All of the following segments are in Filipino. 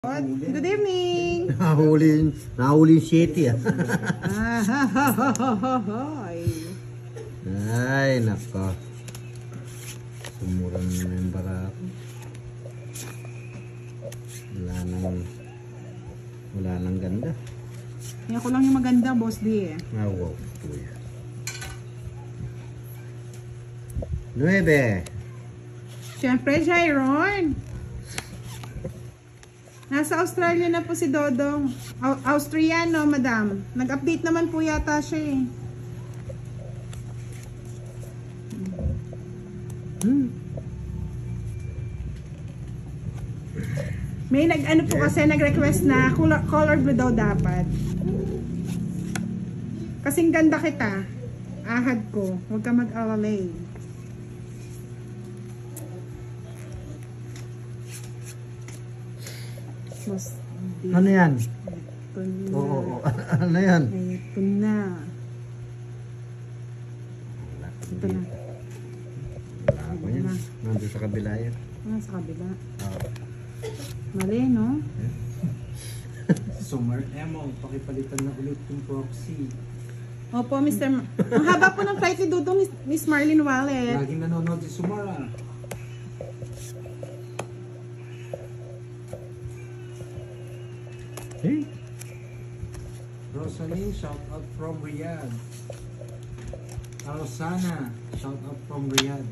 Good evening! Nahuli yung city ah. Ay, nako. Sumuran na yung barako. Wala nang ganda. Yan ko lang yung maganda, boss D eh. Ah, wow. 9. Siyempre, Jairon! Nasa Australia na po si Dodong. Austriano, madam. Nag-update naman po yata siya eh. May nag-ano po kasi nag-request na color blue daw dapat. Kasing ganda kita. Ahad ko. Huwag ka mag-alalay. Ano yan? Ito na. Oo, ano yan? Ito na. Ito na. Ako yan. Nandun sa kabila yan. Sa kabila. Mali, no? Summer Emo, pakipalitan na ulit yung proxy. Opo, Mr. Ang haba po ng flight ni Dudong, Miss Marlene Wallet. Laging nanonood si Sumara. Hey. Rosalie, shout out from Riyadh. Rosana, shout out from Riyadh.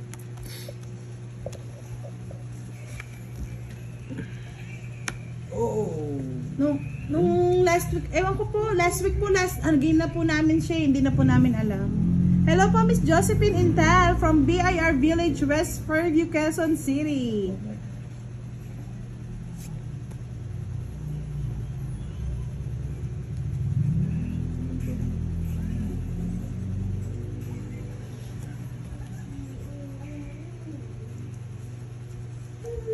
Oh. Nung last week, ewan ko po, last week po, game na po namin siya, hindi na po namin alam. Hello po, Miss Josephine Intal from BIR Village, West Fairview, Quezon City.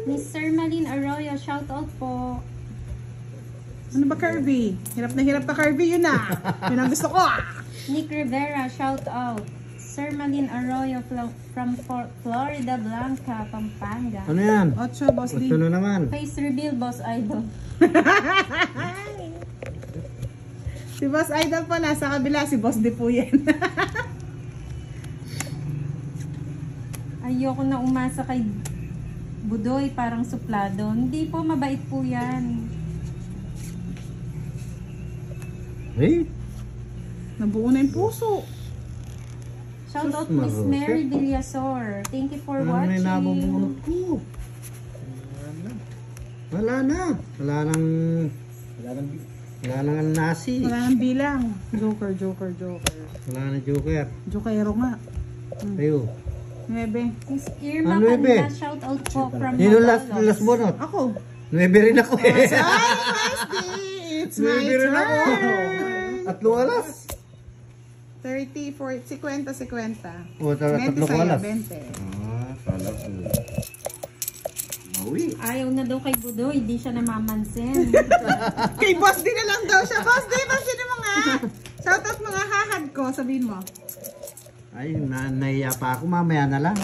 Mr. Malin Arroyo, shout out po. Ano ba, Kirby? Hirap na Kirby, yun na. Yun ang gusto ko. Nick Rivera, shout out. Sir Malin Arroyo from Florida Blanca, Pampanga. Ano yan? 8, boss D. Ito na naman. Face reveal, Boss Idol. Si Boss Idol po nasa kabila, si Boss D po yan. Ayoko na umasa kay Budoy, parang suplado. Hindi po, mabait po yan. Hey. Nabuo na yung puso. Shout out Miss Mary Villasor. Thank you for Ano na watching. yung nabubunot ko? Wala na. Wala nang nasi. Wala nang bilang. Joker. Wala na joker. Jokero nga. Ayo. 9. Miss Irma Ano, Panda, shout out po from Nino last Malolos. bunot? Ako. 9 rin ako eh. It's my 9 rin ako. turn. 3 alas. 30, 40, 50. O, 3 20 sa'yo, alas. 20. Kala ko. Maui. Ayaw na daw kay Budoy, di siya namamansin. Kay Boss D na lang daw siya. Boss D, sino mga? Shout out mga hahad ko, sabihin mo. Ay, nahiya pa ako. Mamaya na lang.